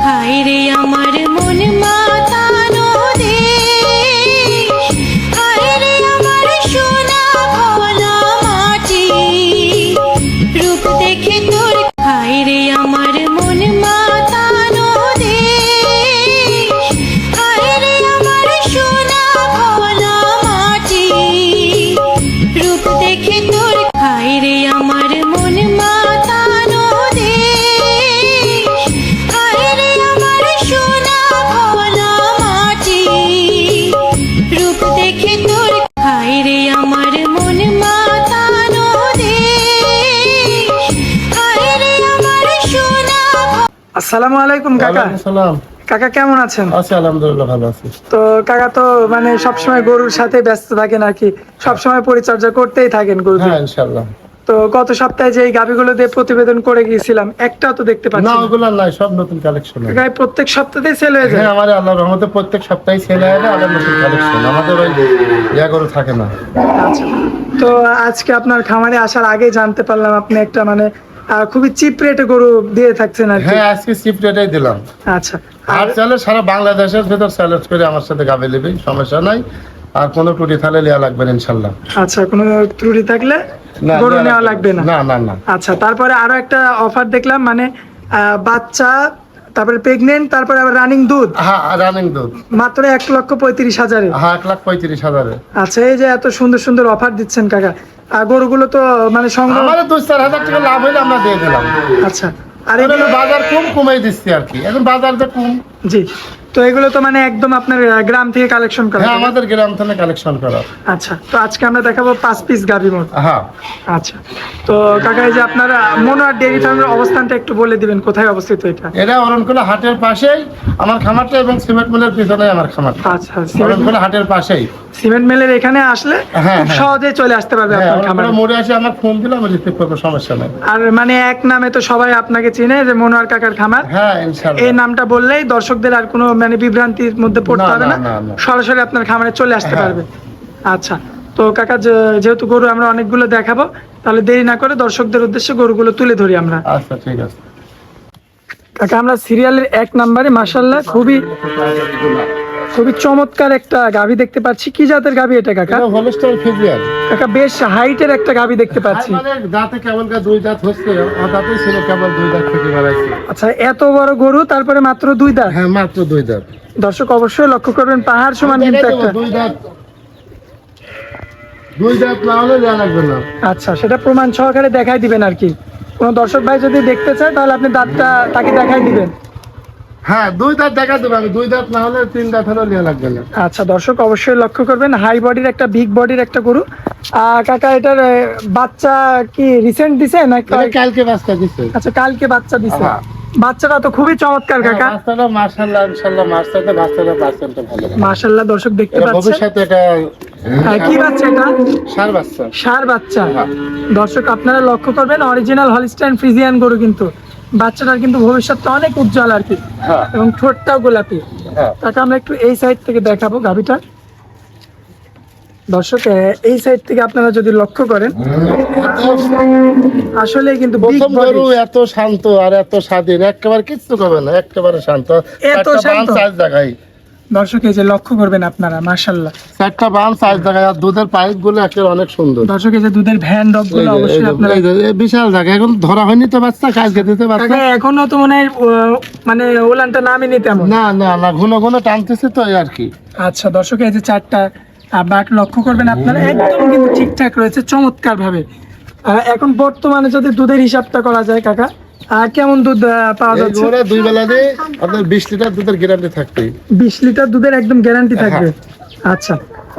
হায় রে আমার মন মাতানো দেশ, হায় রে আমার সোনা ভোলা মাটি, রূপ দেখে তোর হায় রে আমার মন মাতানো দেশ, হায় রে আমার সোনা ভোলা মাটি, রূপ দেখে তোর হায় রে আমার মন মাতানো দেশ, হায় রে আমার সোনা ভোলা মাটি, রূপ দেখে তোর হায় রে আমার মন মাতানো দেশ, হায় রে আমার সোনা। আসসালামু আলাইকুম কাকা। সালাম। কাকা কেমন আছেন? আছি আলহামদুলিল্লাহ, ভালো আছি। তো কাকা তো মানে সবসময় গরুর সাথে ব্যস্ত থাকেন আর কি, সবসময় পরিচর্যা করতেই থাকেন গরু। হ্যাঁ ইনশাআল্লাহ। তো গত সপ্তাহে যে এই গাভিগুলো দিয়ে প্রতিবেদন করে গিয়েছিলাম, একটাও তো দেখতে না পাচ্ছি না। ওগুলো নাই, সব নতুন কালেকশন। কাকা এই প্রত্যেক সপ্তাহেই সেল হয়ে যায়? হ্যাঁ আমাদের আল্লাহর রহমতে প্রত্যেক সপ্তাহে সেল হয় না, আবার নতুন কালেকশন। আমাদের ওই গরু থাকে না। আচ্ছা, তো আজকে আপনার খামারে আসার আগে জানতে পারলাম আপনি একটা মানে খুবই চিপ রেটে গরু দিয়ে থাকছেন আর কি। হ্যাঁ আজকে চিপ রেটেই দিলাম। আচ্ছা, আর চলে সারা বাংলাদেশের ভেতর স্যালেজ করে আমার সাথে গাবে নেবে, সমস্যা নাই। আর কোনো টুটি থালে লিয়া লাগবে না ইনশাআল্লাহ। আচ্ছা, কোনো ত্রুটি থাকলে গরু নেওয়া লাগবে না? না না না। আচ্ছা, তারপরে আরো একটা অফার দেখলাম মানে বাচ্চা, তারপরে প্রেগনেন্ট, তারপরে আবার রানিং দুধ। হ্যাঁ রানিং দুধ মাত্র 1,35,000। হ্যাঁ 1,35,000। আচ্ছা, এই যে এত সুন্দর সুন্দর অফার দিচ্ছেন কাকা, আর গরুগুলো তো মানে সংগ্রহ। আমাদের 2-4 হাজার টাকা লাভ হইলে আমরা দিয়ে দিলাম। আচ্ছা, আর এগুলো এগুলো বাজার কমে দিচ্ছি আর কি, এখন বাজার তো কম। জি, তো এগুলো তো মানে একদম আপনার গ্রাম থেকে কালেকশন করা? হ্যাঁ আমাদের গ্রাম থেকে কালেকশন করা। আচ্ছা, তো আজকে আমরা দেখাবো 5 পিস গাভী মোট। হ্যাঁ আচ্ছা, তো কাকা এই যে আপনার মনোয়ার ডেইরি ফার্মের অবস্থানটা একটু বলে দিবেন, কোথায় অবস্থিত এটা? এটা অরণখোলা হাটের পাশেই আমার খামারটা এবং সিমেন্ট মিলের পিছনে আমার খামারটা। আচ্ছা, অরণখোলা হাটের পাশেই সিমেন্ট মিলের এখানে আসলে হ্যাঁ, খুব হ্যাঁ। সহজে চলে আসতে পারবে হ্যাঁ আপনার খামারে। অরণখোলা মোড়ে আসে আমার ফোন দিলে আমি রিসিভ করবো, সমস্যা নাই। আর মানে এক নামে তো সবাই আপনাকে চিনে, যে মনোয়ার কাকার খামার। হ্যাঁ ইনশাআল্লাহ। এই নামটা বললেই দর্শকদের আর কোনো মানে বিভ্রান্তির মধ্যে পড়তে না, হবে না, না, না, না। সরাসরি আপনার খামারে চলে আসতে হ্যাঁ। পারবে। আচ্ছা, তো কাকা যেহেতু গরু আমরা অনেকগুলো দেখাবো, তাহলে দেরি না করে দর্শকদের উদ্দেশ্যে গরুগুলো তুলে ধরি আমরা। আচ্ছা ঠিক আছে। কাকা আমরা সিরিয়ালের 1 নম্বরে মাশাআল্লাহ খুবই খুবই চমৎকার একটা গাভী দেখতে পাচ্ছি। কি জাতের গাভী এটা কাকা? এটা হলস্টাইন ফ্রিজিয়ান। কাকা বেশ হাইটের একটা গাভী দেখতে পাচ্ছি। মানে দাঁতে কেবল 2 দাঁত হচ্ছে, আর দাঁতেই ছিল কেবল 2 দাঁত থেকে বাড়াইছে। আচ্ছা, এত বড় গরু, তারপরে মাত্র 2 দাঁত? হ্যাঁ মাত্র 2 দাঁত। দর্শক অবশ্যই লক্ষ্য করবেন, পাহাড় সমান কিন্তু একটা। 2 দাঁত, 2 দাঁত না হলে দেওয়া লাগবে না। আচ্ছা, সেটা প্রমাণ সহকারে দেখাই দিবেন আর কি। কোনো দর্শক ভাই যদি দেখতে চায় তাহলে আপনি দাঁতটা তাকে দেখাই দিবেন। হ্যাঁ 2 দাঁত দেখা দেবো আমি, 2 দাঁত না হলে 3 দাঁত হলেও দেওয়া লাগবে না। আচ্ছা, দর্শক অবশ্যই লক্ষ্য করবেন, হাই বডির একটা বিগ বডির একটা গরু। কাকা এটার বাচ্চা কি রিসেন্ট দিছে নাকি? এটা কালকে বাচ্চা দিছে। আচ্ছা, কালকে বাচ্চা দিছে। হ্যাঁ। বাচ্চাটা তো খুবই চমৎকার কাকা। বাচ্চাটা মাশাআল্লাহ ইনশাআল্লাহ, বাচ্চাটা পার্সেন্টটা ভালো। মাশাআল্লাহ, দর্শক দেখতে এটা পাচ্ছেন। ভবিষ্যতে এটা কি বাচ্চা এটা? ষাঁড় বাচ্চা। ষাঁড় বাচ্চা। হ্যাঁ। দর্শক আপনারা লক্ষ্য করবেন, অরিজিনাল হলিস্টাইন ফ্রিজিয়ান গরু কিন্তু। বাচ্চাটার কিন্তু ভবিষ্যৎটা অনেক উজ্জ্বল আর কি, হ্যাঁ এবং ঠোঁটটাও গোলাপি। হ্যাঁ। তাকে আমরা একটু এই সাইড থেকে দেখাবো গাভিটা। দর্শক এই সাইড থেকে আপনারা যদি লক্ষ্য করেন, আসলে কিন্তু big প্রথম body। গরু এত শান্ত আর এত স্বাধীন, একেবারে কিচ্ছু করবে না, একেবারে শান্ত। এত 4টা শান্ত? বান 4 জায়গায়। দর্শক এই যে লক্ষ্য করবেন আপনারা, মাশাআল্লাহ 4টা বান 4 জায়গায়, আর দুধের পাইপ গুলো একেবারে অনেক সুন্দর। দর্শক এই যে দুধের ভ্যান ডগ গুলো অবশ্যই আপনারা। এই যে, বিশাল জায়গা, এখন ধরা হয়নি তো বাচ্চা, কালকে দিতে বাচ্চা। কাকা এখনো তো মনে হয় মানে ওলানটা নামেনি তেমন। না না না, ঘন ঘন টানতেছে তো এই আর কি। আচ্ছা, দর্শক এই যে 4টা বাট লক্ষ্য করবেন আপনারা, একদম কিন্তু ঠিকঠাক রয়েছে চমৎকার ভাবে। এখন বর্তমানে যদি দুধের হিসাবটা করা যায় কাকা, কেমন দুধ পাওয়া যাচ্ছে? ওরা 2 বেলা দিয়ে আপনার 20 লিটার দুধের গ্যারান্টি থাকবে। 20 লিটার দুধের একদম গ্যারান্টি থাকবে। আচ্ছা,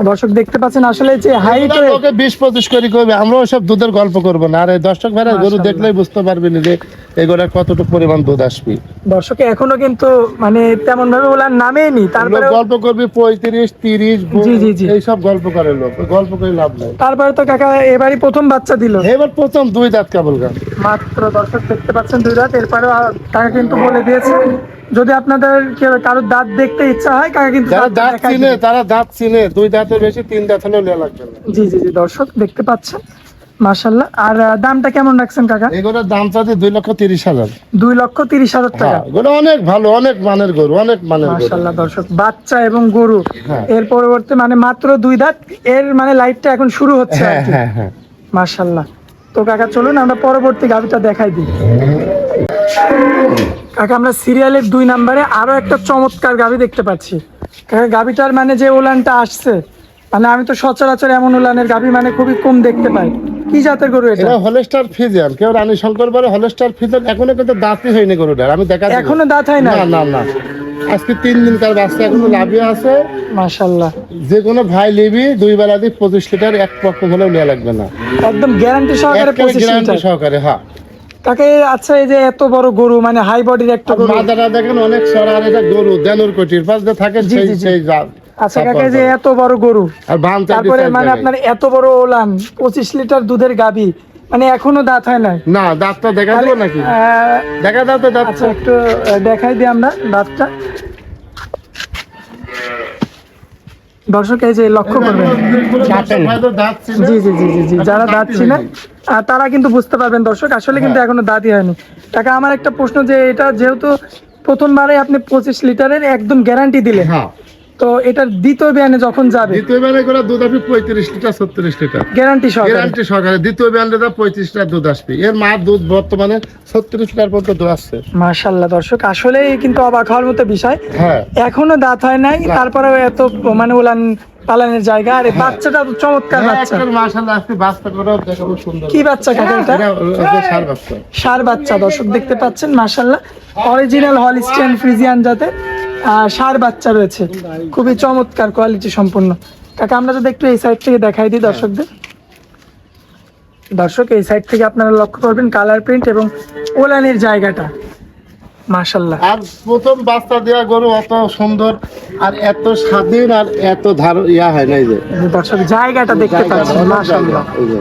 দর্শক দেখতে পাচ্ছেন আসলে যে হাইট। ওকে 20-25 করে কইবে, আমরা ওসব দুধের গল্প করব না। আর এই দর্শক ভাইরা গরু দেখলেই বুঝতে পারবেন যে এই গরুর কতটুকু পরিমাণ দুধ আসবে। দর্শক এখনো কিন্তু মানে তেমন ভাবে ওলার নামেই নি, তারপরে গল্প করবি 35-30 জি, জি, জি। এই সব গল্প করে লোক, গল্প করে লাভ নাই। তারপরে তো কাকা এবারই প্রথম বাচ্চা দিল। এবার প্রথম 2 দাঁত কেবল গান মাত্র। দর্শক দেখতে পাচ্ছেন 2 দাঁত। এরপরে কাকা কিন্তু বলে দিয়েছে, যদি আপনাদের কারোর দাঁত দেখতে ইচ্ছা হয় কাকা কিন্তু যারা দাঁতটা দাঁত দেখাই চিনে দিবে। তারা দাঁত চিনে, 2 দাঁতের বেশি 3 দাঁত হলেও নেওয়া লাগবে না। জি জি জি, দর্শক দেখতে পাচ্ছেন মাশাআল্লাহ। আর দামটা কেমন রাখছেন কাকা? এগুলোর দাম চাচ্ছে 2,30,000। 2,30,000 টাকা। হ্যাঁ, এগুলো অনেক ভালো, অনেক মানের গরু, অনেক মানের গরু। মাশাআল্লাহ দর্শক, বাচ্চা এবং গরু হ্যাঁ। এর পরবর্তী মানে মাত্র 2 দাঁত, এর মানে লাইফটা এখন শুরু হচ্ছে আর হ্যাঁ কি। হ্যাঁ হ্যাঁ। মাশাআল্লাহ। তো কাকা চলুন আমরা পরবর্তী গাভিটা দেখাই দিই। কাকা আমরা সিরিয়ালের 2 নম্বরে আরো একটা চমৎকার গাভি দেখতে পাচ্ছি। কাকা গাভিটার মানে যে উলানটা আসছে, মানে আমি তো সচরাচর এমন উলানের গাভি মানে খুবই কম দেখতে পাই। কি জাতের গরু এটা? এটা হলস্টার ফ্রিজিয়ান, কেউ রানী শঙ্কর বলে হলস্টার ফ্রিজিয়ান। এখনো কিন্তু দাঁতই হয়নি গরুটার, আমি দেখা দিবো। এখনো দাঁত হয় না? না না না, আজকে 3 দিন কার বাচ্চা, এখনো লাভিয়ে আছে। মাশাআল্লাহ। যে কোনো ভাই লিবি 2 বেলা দিয়ে 25 লিটার এক পক্ষ হলেও নেওয়া লাগবে না, একদম গ্যারান্টি সহকারে 25 গ্যারান্টি লিটার। সহকারে। হ্যাঁ, কাকে আচ্ছা, এই যে এত বড় গরু মানে হাই বডির একটা গরু, মাদারা দেখেন অনেক সর, আর এটা গরু দেনুর কোটির পাশ দিয়ে থাকে জি, সেই জি, জি। সেই জাত। আচ্ছা কাকা, এই যে এত বড় গরু, আর বাম তারপরে মানে আপনার এত বড় ওলান, 25 লিটার দুধের গাভী, মানে এখনো দাঁত হয় নাই? না, দাঁতটা দেখা দেবো নাকি? আহ, দেখা দাও তো দাঁত। আচ্ছা একটু দেখাই দিই আমরা দাঁতটা। দর্শক এই যে লক্ষ্য করবেন, দাঁত ছিল। জি জি জি জি জি, যারা এখন দাঁত দাঁতই ছিলেন হয়নি। তারা কিন্তু বুঝতে পারবেন দর্শক, আসলে কিন্তু এখনো দাঁতই হয়নি। কাকা আমার একটা প্রশ্ন, যে এটা যেহেতু প্রথমবারে আপনি 25 লিটারের একদম গ্যারান্টি দিলেন, হ্যাঁ, তো এটার দ্বিতীয় বিয়ানে যখন যাবে দ্বিতীয় ব্যান্ডে করে দুধ আসবে 35 লিটার 36 লিটার গ্যারান্টি সহকারে? গ্যারান্টি সহকারে। দ্বিতীয় ব্যান্ডে 25 লিটার দুধ আসবে। এর মা দুধ বর্তমানে 36 লিটার পর্যন্ত দুধ আসছে। মাশাআল্লাহ দর্শক, আসলেই কিন্তু অবাক হওয়ার মতো বিষয়। হ্যাঁ, এখনো দাঁত হয় নাই, তারপরেও এত মানে উলান পালানের জায়গা। আর এই বাচ্চাটা তো চমৎকার বাচ্চা। মাশাআল্লাহ, আজকে বাচ্চা করে দেখাবো সুন্দর। কি বাচ্চা কাকা এটা? এটা ষাঁড় বাচ্চা। ষাঁড় বাচ্চা দর্শক দেখতে পাচ্ছেন, মাশাআল্লাহ অরিজিনাল হলিস্টিয়ান ফ্রিজিয়ান জাতের ষাঁড় বাচ্চা রয়েছে, খুবই চমৎকার কোয়ালিটি সম্পন্ন। কাকা আমরা যদি একটু এই সাইড থেকে দেখাই দিই দর্শকদের। দর্শক এই সাইড থেকে আপনারা লক্ষ্য করবেন কালার প্রিন্ট এবং ওলানের জায়গাটা, মাশাআল্লাহ। আর প্রথম বাচ্চা দেওয়া গরু অত সুন্দর আর এত স্বাধীন আর এত ইয়া হয় না। এই যে দর্শক জায়গাটা দেখতে পাচ্ছেন, মাশাআল্লাহ এই যে।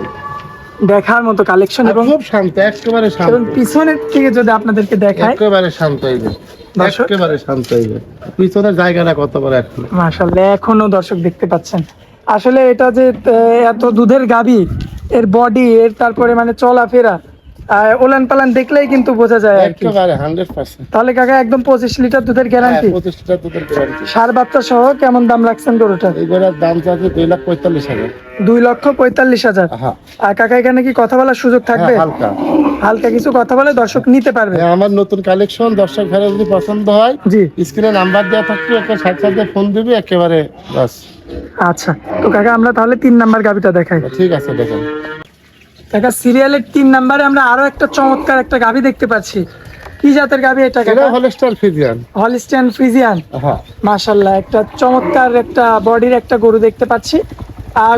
দেখার মতো কালেকশন। আর এবং খুব শান্ত, একেবারে শান্ত, এবং পিছনের থেকে যদি আপনাদেরকে দেখায়, একেবারে শান্ত। এই যে দর্শক একেবারে শান্ত। এই যে পিছনের জায়গাটা কত বড় এখন। মাশাআল্লাহ এখনো দর্শক দেখতে পাচ্ছেন। আসলে এটা যে এত দুধের গাভী, এর বডি, এর তারপরে মানে চলাফেরা, ওলান পালান দেখলেই কিন্তু বোঝা যায় আর কি। একেবারে 100%। তাহলে কাকা একদম 25 লিটার দুধের গ্যারান্টি, 25 লিটার দুধের গ্যারান্টি। ষাঁড় বাচ্চা সহ কেমন দাম রাখছেন গরুটার? এই গরুর দাম চাচ্ছে 2,45,000। 2,45,000। হ্যাঁ, আর কাকা এখানে কি কথা বলার সুযোগ থাকবে? হালকা। হালকা কিছু কথা বলে দর্শক নিতে পারবে? হ্যাঁ, আমার নতুন কালেকশন দর্শক ভাইরা যদি পছন্দ হয়, জি স্ক্রিনে নাম্বার দেওয়া থাকবে, একটা সাথে ফোন দিবি একেবারে বাস। আচ্ছা, তো কাকা আমরা তাহলে 3 নাম্বার গাভিটা দেখাই। ঠিক আছে, দেখেন। কাকা সিরিয়ালের 3 নাম্বারে আমরা আরো একটা চমৎকার একটা গাভি দেখতে পাচ্ছি। কি জাতের গাভি এটা এটা কাকা? Holstein Friesian. Holstein Friesian. হ্যাঁ, মাশাআল্লাহ একটা চমৎকার একটা বডির একটা গরু দেখতে পাচ্ছি।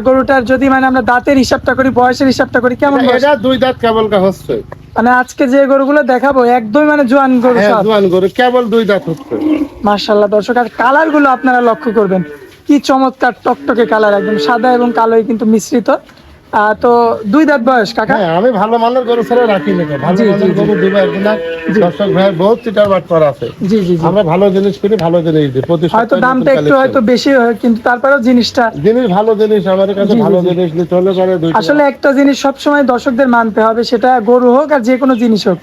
গরুটার যদি মানে আমরা দাঁতের হিসাবটা করি, বয়সের হিসাবটা করি, কেমন বয়স? এটা 2 দাঁত কেবল হচ্ছে। মানে আজকে যে গরুগুলো দেখাবো একদমই মানে জোয়ান গরু হ্যাঁ, সব। জোয়ান গরু, কেবল 2 দাঁত হচ্ছে। মাশাআল্লাহ দর্শক, আর কালার গুলো আপনারা লক্ষ্য করবেন, কি চমৎকার টকটকে কালার, একদম সাদা এবং কালোই কিন্তু মিশ্রিত। তো 2 দাঁত বয়স কাকা? হ্যাঁ, আমি ভালো মানের গরু ছাড়া রাখি না। ভালো জি, জি, মানের জি। গরু দিব একদিন। জি। দর্শক ভাই বহুত চিটার বাট করা আছে। জি জি জি। আমরা ভালো জিনিস কিনি, ভালো জিনিস দিই। প্রতি হয়তো সপ্তাহে দামটা নতুন একটু হয়তো collection। বেশি হয়, কিন্তু তারপরেও জিনিসটা জিনিস ভালো জিনিস, আমাদের কাছে জি, জি, ভালো জি। জিনিস নিতে হলে পরে 2 আসলে একটা জিনিস সবসময় দর্শকদের মানতে হবে, সেটা গরু হোক আর যে কোনো জিনিস হোক,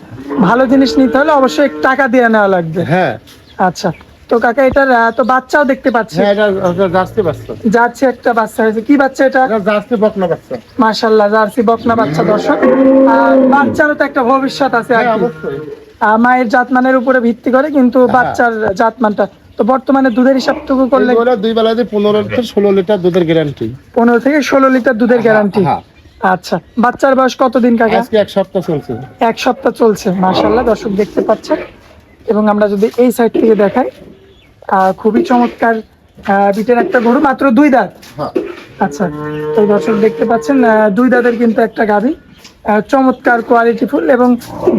ভালো জিনিস নিতে হলে অবশ্যই টাকা দিয়ে নেওয়া লাগবে। হ্যাঁ আচ্ছা, তো কাকা এটার তো বাচ্চাও দেখতে পাচ্ছি, হ্যাঁ, এটা জার্সি বাচ্চা। যাচ্ছে একটা বাচ্চা হয়েছে। কি বাচ্চা এটা? এটা জার্সি বকনা বাচ্চা। মাশাআল্লাহ জার্সি বকনা বাচ্চা দর্শক। আর বাচ্চারও তো একটা ভবিষ্যৎ আছে আর হ্যাঁ, কি। অবশ্যই। মায়ের জাতমানের উপরে ভিত্তি করে কিন্তু বাচ্চার জাতমানটা। তো বর্তমানে দুধের হিসাবটুকু করলে এই গরুর 2 বেলাতে 15 থেকে 16 লিটার দুধের গ্যারান্টি। 15 থেকে 16 লিটার দুধের গ্যারান্টি। হ্যাঁ। আচ্ছা, বাচ্চার বয়স কতদিন কাকা? আজকে 1 সপ্তাহ চলছে। 1 সপ্তাহ চলছে। মাশাআল্লাহ দর্শক দেখতে পাচ্ছেন। এবং আমরা যদি এই সাইড থেকে দেখাই, খুবই চমৎকার বিটের একটা গরু, মাত্র 2 দাঁত। হ্যাঁ, আচ্ছা, তো দর্শক দেখতে পাচ্ছেন 2 দাঁতের কিন্তু একটা গাভী, চমৎকার কোয়ালিটি ফুল এবং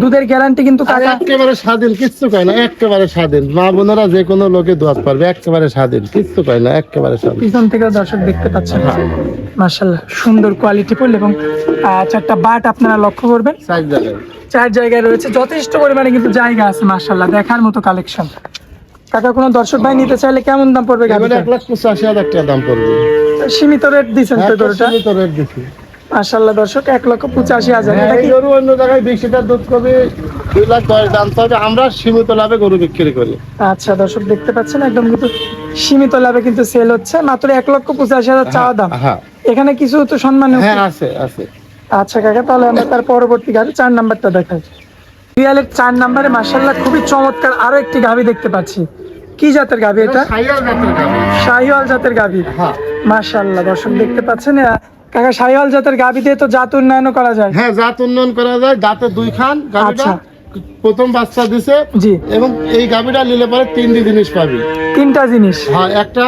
দুধের গ্যারান্টি কিন্তু আর কাকা একেবারে স্বাধীন, কিচ্ছু কয় না, একেবারে স্বাধীন। মা বোনেরা যে কোনো লোকে দোয়াত পারবে, একেবারে স্বাধীন, কিচ্ছু কয় না, একেবারে স্বাধীন। পিছন থেকে দর্শক দেখতে পাচ্ছেন। মাশাআল্লাহ সুন্দর কোয়ালিটি ফুল এবং 4টা বাট আপনারা লক্ষ্য করবেন, সাইজ জায়গায় 4 জায়গায় রয়েছে, যথেষ্ট পরিমাণে কিন্তু জায়গা আছে। মাশাআল্লাহ দেখার মতো কালেকশন। কাকা কোনো দর্শক ভাই নিতে চাইলে কেমন দাম পড়বে এগুলো গাভীটা? 1,85,000 টাকা দাম পড়বে। সীমিত রেট দিচ্ছেন তো গরুটা? সীমিত রেট দিছি। মাশাআল্লাহ দর্শক 1,85,000 হ্যাঁ, এটা এই কি গরু অন্য জায়গায় 20 লিটার দুধ কবে 2,10,000 দাম, তবে আমরা সীমিত লাভে গরু বিক্রি করি। আচ্ছা দর্শক দেখতে পাচ্ছেন একদম কিন্তু সীমিত লাভে কিন্তু সেল হচ্ছে, মাত্র 1,85,000 চাওয়া দাম। হ্যাঁ এখানে কিছু তো সম্মান হ্যাঁ আছে আছে। আচ্ছা কাকা, তাহলে আমরা তার পরবর্তী গাড়ি 4 নাম্বারটা দেখাই। রিয়ালের 4 নাম্বারে মাশাআল্লাহ খুবই চমৎকার আরো একটি গাভী দেখতে পাচ্ছি। কি জাতের গাভী এটা? সাইয়াল জাতের গাভী। শাহিওয়াল জাতের গাভী। হ্যাঁ মাশাআল্লাহ দর্শক দেখতে পাচ্ছেন কাকা, শাহিওয়াল জাতের গাভী দিয়ে তো জাত উন্নয়ন করা যায়। হ্যাঁ, জাত উন্নয়ন করা যায়। দাঁতে 2 খান গাভীটা, আচ্ছা। প্রথম বাচ্চা দিছে। জি। এবং এই গাভীটা নিলে পরে 3টি জিনিস পাবি। 3টা জিনিস। হ্যাঁ, একটা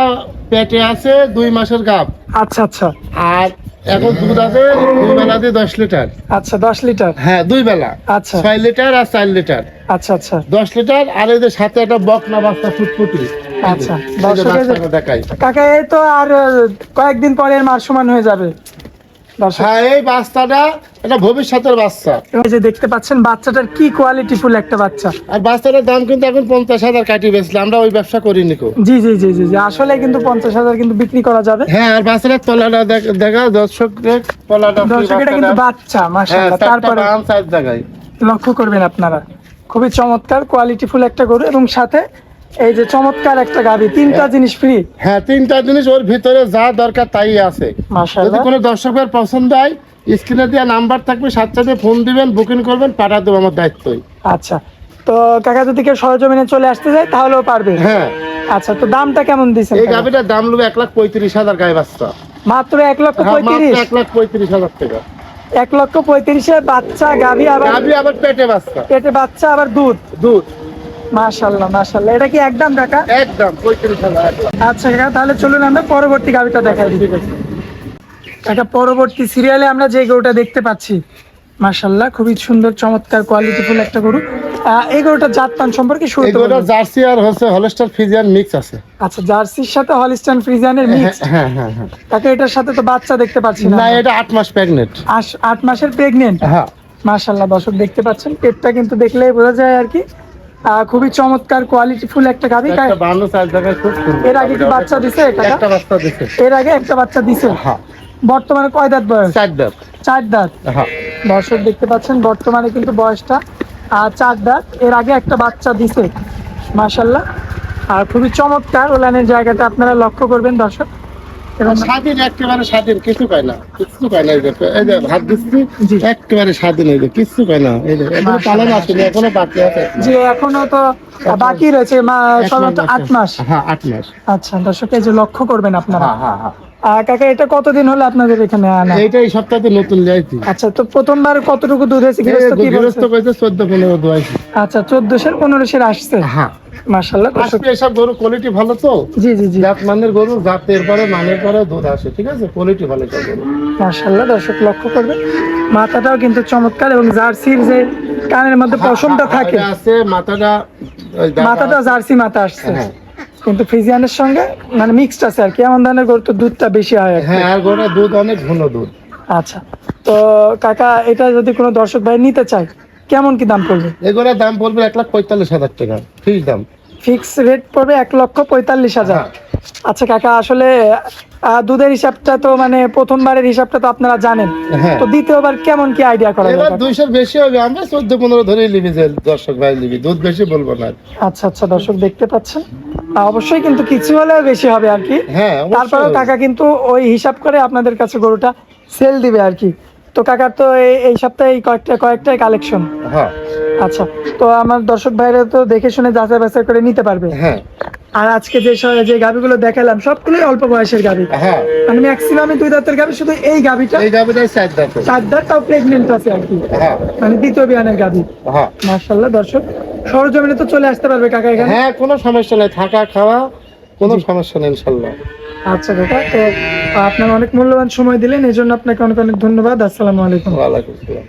পেটে আছে 2 মাসের গাভ, আচ্ছা আচ্ছা আর এখন দুধ আছে 2 বেলা দিয়ে 10 লিটার। আচ্ছা 10 লিটার। হ্যাঁ 2 বেলা আচ্ছা 6 লিটার আর 4 লিটার। আচ্ছা আচ্ছা 10 লিটার। আর এই যে সাথে একটা বকনা বাচ্চা ফুটফুটি। আচ্ছা, এই যে দর্শকের যে- বাচ্চাটা দেখাই। কাকা এই তো আর কয়েকদিন পরে এর মার সমান হয়ে যাবে দর্শক। হ্যাঁ, এই বাচ্চাটা এটা ভবিষ্যতের বাচ্চা। এই যে দেখতে পাচ্ছেন বাচ্চাটার কি কোয়ালিটি ফুল একটা বাচ্চা। আর বাচ্চাটার দাম কিন্তু এখন 50,000 কাটি বেচলে, আমরা ওই ব্যবসা করিনি কো। জি জি জি জি জি, আসলে কিন্তু 50,000 কিন্তু বিক্রি করা যাবে। হ্যাঁ, আর বাচ্চাটার তলাটা দেখা দর্শকদের তলাটা। দর্শক এটা কিন্তু বাচ্চা হ্যাঁ, মাশাআল্লাহ। তারপরে 4 জায়গায় লক্ষ্য করবেন আপনারা, খুবই চমৎকার কোয়ালিটি ফুল একটা গরু এবং সাথে এই যে চমৎকার একটা গাভী, 3টা জিনিস ফ্রি। হ্যাঁ, 3টা জিনিস ওর ভিতরে যা দরকার তাই আছে। যদি মাশাআল্লাহ। কোনো দর্শকের পছন্দ হয়, স্ক্রিনে দেওয়া নাম্বার থাকবে, সাথে সাথে ফোন দিবেন, বুকিং করবেন, পাঠা দেবো আমার দায়িত্বই। আচ্ছা, তো কাকা যদি কেউ সরজমিনে চলে আসতে যায় তাহলেও পারবে? হ্যাঁ, আচ্ছা, তো দামটা কেমন দিচ্ছেন? এই গাভিটার দাম নেবে 1,35,000 গায়ে বাচ্চা। মাত্র 1,35,000। 1,35,000 টাকা। 1,35,000 বাচ্চা গাভী, আবার গাভি আবার পেটে বাচ্চা, পেটে বাচ্চা, আবার দুধ। দুধ মাশাআল্লাহ মাশাআল্লাহ, এটা কি একদম কাকা? একদম 35,000 একদম। আচ্ছা কাকা, তাহলে চলুন আমরা পরবর্তী গাভীটা দেখাই দিই। কাকা, পরবর্তী সিরিয়ালে আমরা যে গরুটা দেখতে পাচ্ছি মাশাআল্লাহ খুবই সুন্দর চমৎকার কোয়ালিটিফুল একটা গরু। এই গরুটার জাতমান সম্পর্কে শুরুতে এগুলো বলুন। জার্সি আর হচ্ছে হলস্টার ফ্রিজিয়ান মিক্স আছে। আচ্ছা, জার্সির সাথে হলিস্টাইন ফ্রিজিয়ানের মিক্স। হ্যাঁ হ্যাঁ হ্যাঁ। কাকা, এটার সাথে তো বাচ্চা দেখতে পাচ্ছি না। না, এটা 8 মাস প্রেগনেন্ট। 8 মাসের প্রেগনেন্ট। হ্যাঁ মাশাআল্লাহ দর্শক দেখতে পাচ্ছেন, পেটটা কিন্তু দেখলেই বোঝা যায় আর কি। খুবই চমৎকার কোয়ালিটিফুল একটা গাভী। একটা 52 জায়গায় খুব সুন্দর। এর আগে কি বাচ্চা দিছে কাকা? একটা বাচ্চা দিছে। এর আগে একটা বাচ্চা দিছে। হ্যাঁ, বর্তমানে কয় দাঁত বয়স? 4 দাঁত। 4 দাঁত। হ্যাঁ, দর্শক দেখতে পাচ্ছেন বর্তমানে কিন্তু বয়সটা 4 দাঁত। এর আগে একটা বাচ্চা দিছে মাশাআল্লাহ। আর খুবই চমৎকার ওলানের জায়গাটা আপনারা লক্ষ্য করবেন দর্শক। এবং স্বাধীন, একেবারে স্বাধীন, কিছু পায় না, কিছু পায় না। এই যে ভাত দিচ্ছি, জি। একেবারে স্বাধীন, এই যে কিছু পায় না। এই যে এখনো পালন আসেনি, এখনো বাকি আছে। যে এখনো তো বাকি রয়েছে সাধারণত 8 মাস। হ্যাঁ, 8 মাস। আচ্ছা দর্শক, এই যে লক্ষ্য করবেন আপনারা। হ্যাঁ হ্যাঁ হ্যাঁ। কাকা, এটা কতদিন হলো আপনাদের এখানে আনা? এইটা এই সপ্তাহে নতুন লিয়াইছি। আচ্ছা, তো প্রথমবার কতটুকু দুধ হয়েছে? গৃহস্থ কি গৃহস্থ বলছে? কইছে 14-15 দোয়াইছি। আচ্ছা, 1400-1500 আসছে। হ্যাঁ, মাশাআল্লাহ দর্শক। আজকে এসব গরু কোয়ালিটি ভালো তো। জি জি জি, জাত মানের গরু, জাতের পরে মানের পরে দুধ আসে, ঠিক আছে, কোয়ালিটি ভালো সব গরু। মাশাআল্লাহ দর্শক লক্ষ্য করবেন, মাথাটাও কিন্তু চমৎকার এবং জার্সির যে কানের মধ্যে পশমটা থাকে, এটা আছে মাথাটা, ওই দাঁড়া- মাথাটা জার্সি মাথা আসছে। হ্যাঁ। কিন্তু ফ্রিজিয়ানের সঙ্গে মানে মিক্সড আছে আর কি। এমন ধরনের গরু তো দুধটা বেশি হয় আর কি। হ্যাঁ, আর গরুর দুধ অনেক ঘন দুধ। আচ্ছা, তো কাকা, এটা যদি কোনো দর্শক ভাই নিতে চায় কেমন কি দাম পড়বে? এগুলোর দাম পড়বে 1,45,000 টাকা, ফিক্স দাম। ফিক্স রেট পড়বে 1,45,000। হ্যাঁ। আচ্ছা কাকা, আসলে দুধের হিসাবটা তো মানে প্রথমবারের হিসাবটা তো আপনারা জানেন, হ্যাঁ। তো দ্বিতীয়বার কেমন কি আইডিয়া করা এবার যায়? 200 বেশি হবে, আমরা 14-15 ধরেই নিবি, যে দর্শক ভাই নিবি, দুধ বেশি বলবো না। আচ্ছা আচ্ছা দর্শক দেখতে পাচ্ছেন, অবশ্যই কিন্তু কিছু হলেও বেশি হবে আর কি। হ্যাঁ, অবশ্যই। তারপরেও কাকা কিন্তু ওই হিসাব করে আপনাদের কাছে গরুটা সেল দিবে আর কি। তো কাকার তো এই সপ্তাহে এই কয়েকটাই কালেকশন। হ্যাঁ আচ্ছা, তো আমার দর্শক ভাইরা তো দেখে শুনে যাচাই বাছাই করে নিতে পারবে। হ্যাঁ আর আজকে যে গাভিগুলো দেখালাম সবগুলোই অল্প বয়সের গাভি, হ্যাঁ। মানে ম্যাক্সিমামই 2 দাঁতের গাভি, শুধু এই গাভিটা এই গাভিটাই 4 দাঁত। 4 দাঁত, তাও প্রেগনেন্ট আছে আর কি, হ্যাঁ মানে দ্বিতীয় বিয়ানের গাভি। হ্যাঁ মাশাআল্লাহ দর্শক, সরজমিনে তো চলে আসতে পারবে কাকা এখানে। হ্যাঁ, কোনো সমস্যা নেই, থাকা খাওয়া কোনো সমস্যা নেই ইনশাল্লাহ। আচ্ছা কাকা, তো আপনার অনেক মূল্যবান সময় দিলেন, এই জন্য আপনাকে অনেক অনেক ধন্যবাদ। আসসালামু আলাইকুম। ওয়ালাইকুম আসসালাম।